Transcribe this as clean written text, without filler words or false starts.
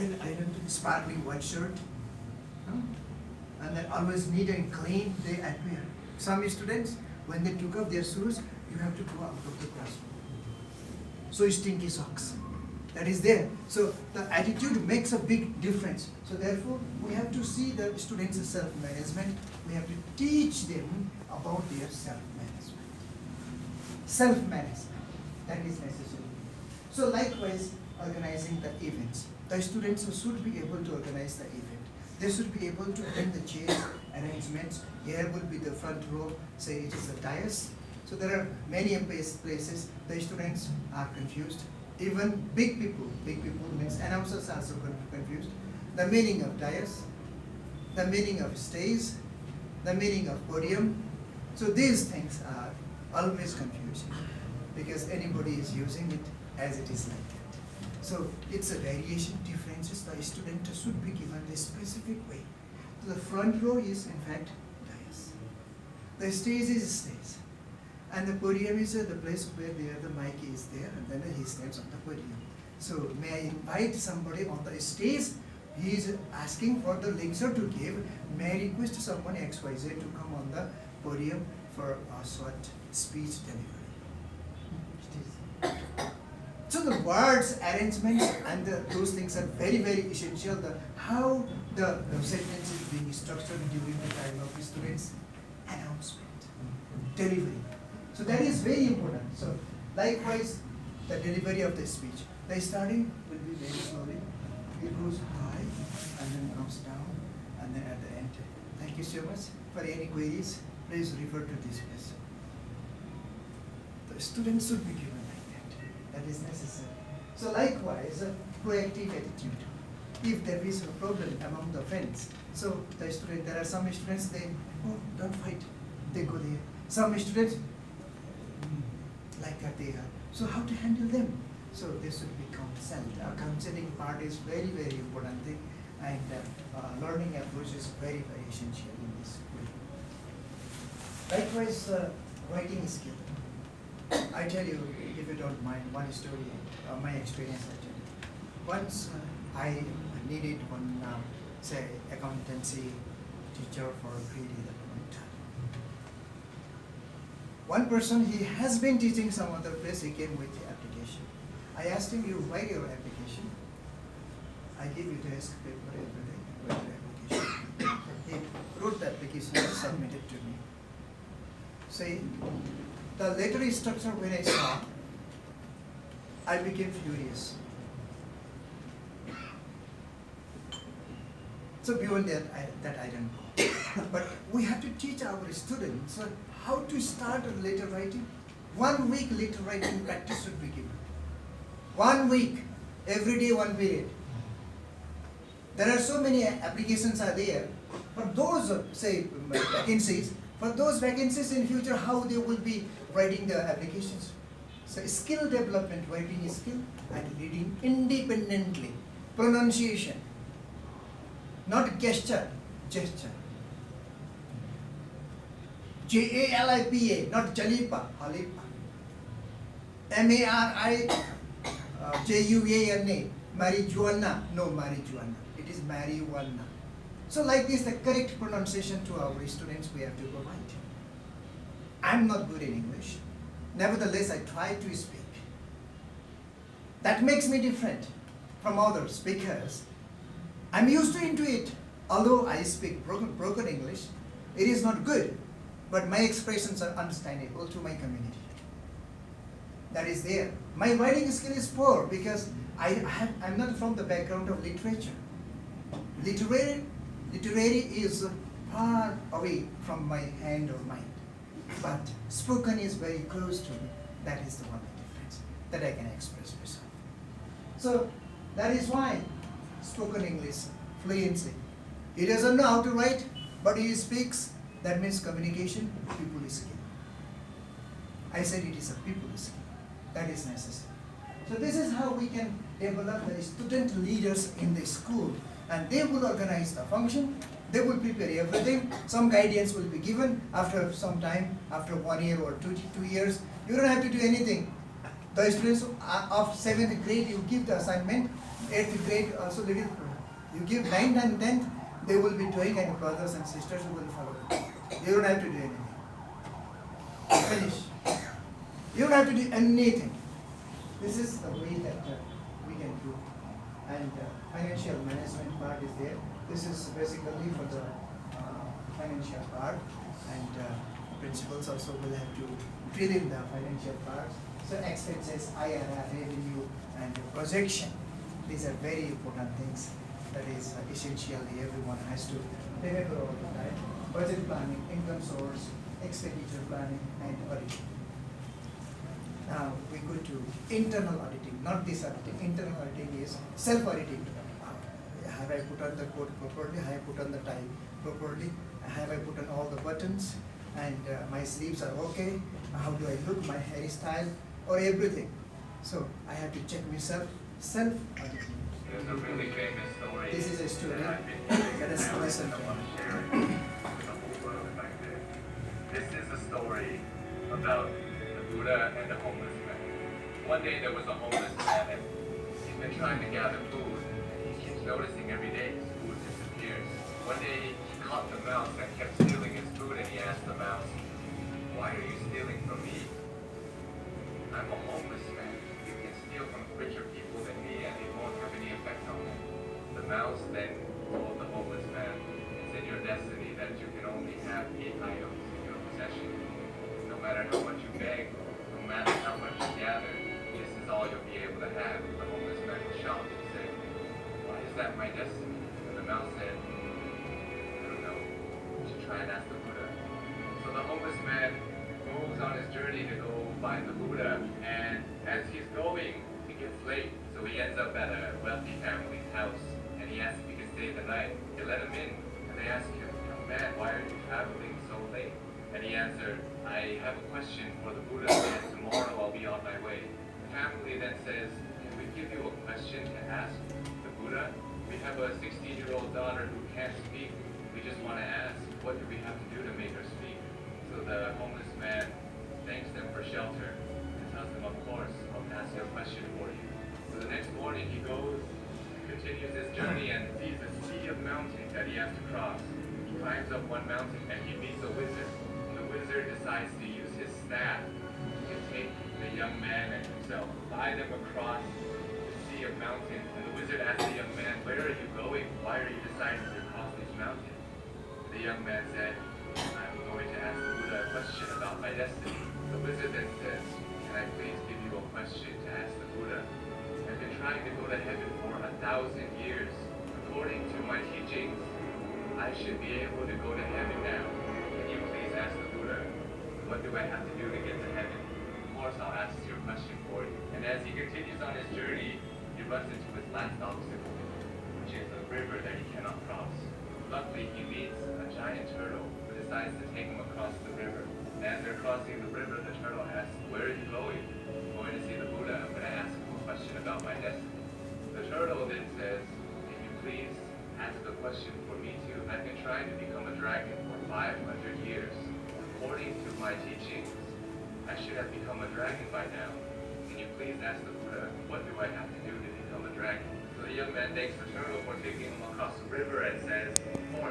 well ironed, sparkling white shirt, and then always neat and clean they appear. Some students, when they took off their shoes, you have to go out of the classroom. So stinky socks. That is there. So the attitude makes a big difference. So therefore, we have to see the students' self-management. We have to teach them about their self-management. Self-management, that is necessary. So likewise, organizing the events. The students should be able to organize the event. They should be able to bring the chairs, arrangements. Here will be the front row, say it is a dais. So there are many places the students are confused. Even big people means announcers are also confused. The meaning of dais, the meaning of stage, the meaning of podium. So these things are always confusing because anybody is using it as it is like that. So it's a variation differences. The student should be given a specific way. So the front row is in fact dais. The stage is stage. And the podium is the place where the mic is there and then he stands on the podium. So may I invite somebody on the stage? He is asking for the lecture to give. May I request someone XYZ to come on the podium for a short speech delivery. So the words, arrangements and those things are very, very essential. How the sentence is being structured during the time of the students' announcement, delivery. So that is very important. So likewise, the delivery of the speech. The starting will be very slowly. It goes high and then comes down and then at the end. Thank you so much. For any queries, please refer to this place. The students should be given like that. That is necessary. So likewise, a proactive attitude. If there is a problem among the friends, so the student, there are some students, they, oh, don't fight. They go there. Some students, like that they are. So how to handle them? So this should be counseled. Counseling part is very, very important thing, and learning approach is very, very essential in this way. Likewise, writing skill. I tell you, if you don't mind, one story, my experience I tell you. Once I needed one, say, accountancy teacher for grade 11. One person, he has been teaching some other place, he came with the application. I asked him, you write your application. I give you desk paper every day, write your application. He wrote the application and submitted to me. See, the letter structure when I saw, I became furious. So beyond that, I don't go. But we have to teach our students how to start a letter writing. 1 week letter writing practice should be given. 1 week, every day 1 period. There are so many applications are there. For those, say, vacancies, for those vacancies in future, how they will be writing the applications. So skill development, writing skill and reading independently. Pronunciation, not gesture. Jalipa, not Jalipa, Halipa. Marijuana, marijuana, no marijuana. It is marijuana. So like this, the correct pronunciation to our students we have to provide. I'm not good in English. Nevertheless, I try to speak. That makes me different from others because I'm used to into it. Although I speak broken English, it is not good, but my expressions are understandable to my community. That is there. My writing skill is poor because I'm not from the background of literature. Literary is far away from my hand or mind, but spoken is very close to me. That is the one difference that I can express myself. So that is why spoken English, fluency. He doesn't know how to write, but he speaks. That means communication, people skill. I said it is a people skill. That is necessary. So this is how we can develop the student leaders in the school, and they will organize the function. They will prepare everything. Some guidance will be given after some time, after 1 year or 2 years. You don't have to do anything. The students of 7th grade, you give the assignment, 8th grade also little. You give 9th and 10th, they will be doing, and brothers and sisters will follow. You don't have to do anything. Finish. You don't have to do anything. This is the way that we can do. And financial management part is there. This is basically for the financial part, and principals also will have to drill in the financial part. So expenses, IRR, revenue, and projection. These are very important things. That is essentially everyone has to remember all the time. Budget planning, income source, expenditure planning, and auditing. Now we go to internal auditing, not this auditing. Internal auditing is self-auditing. Have I put on the coat properly? Have I put on the tie properly? Have I put on all the buttons? And my sleeves are okay? How do I look? My hairstyle or everything? So I have to check myself. Self-auditing. There's a really famous story. This is a story. That I've been hearing Let us now, listen. and I want to share it with the whole world back there. This is a story about the Buddha and the homeless man. One day there was a homeless man, and he's been trying to gather food, and he keeps noticing every day his food disappears. One day he caught the mouse that kept stealing his food, and he asked the mouse, "Why are you stealing from me? I'm a homeless man. You can steal from richer people than me, and it won't have any effect on them." The mouse then told the homeless man, "It's in your destiny that you can only have 8 items in your possession. No matter how much you beg, no matter how much you gather, this is all you'll be able to have." The homeless man was shocked and said, "Why is that my destiny?" And the mouse said, "I don't know. You should try and ask the Buddha." So the homeless man goes on his journey to go find the Buddha, and as he's going, he gets late, so he ends up at a wealthy family's house, and he asks if he can stay the night. They let him in, and they ask him, "Young man, why are you traveling so late?" And he answered, "I have a question for the Buddha, and tomorrow I'll be on my way." The family then says, "Can we give you a question to ask the Buddha? We have a 16-year-old daughter who can't speak. We just want to ask, what do we have to do to make her speak?" So the homeless man thanks them for shelter and tells them, "Of course, I'll ask you a question for you." So the next morning he goes, continues his journey, and sees a sea of mountains that he has to cross. He climbs up one mountain and he meets a wizard. The wizard decides to use his staff to take the young man and himself, fly them across the sea of mountains. And the wizard asks the young man, "Where are you going? Why are you deciding to cross these mountains?" The young man said, "I'm going to ask the Buddha a question about my destiny." The wizard then says, "Can I please give you a question to ask the Buddha? I've been trying to go to heaven for 1,000 years. According to my teachings, I should be able to go to heaven now. Can you please ask the Buddha, what do I have to do to get to heaven? Of course, I'll ask your question for you." And as he continues on his journey, he runs into his last obstacle, which is a river that he cannot cross. Luckily, he meets a giant turtle who decides to take him across the river. And as they're crossing the river, the turtle asks, "Where are you going?" "I'm going to see the Buddha. I'm going to ask him a question about my destiny." The turtle then says, "Can you please ask a question for me too? I've been trying to become a dragon for 500 years. According to my teachings, I should have become a dragon by now. Can you please ask the Buddha, what do I have to do to become a dragon?" So the young man thanks the turtle for taking him across the river and says, "Of course,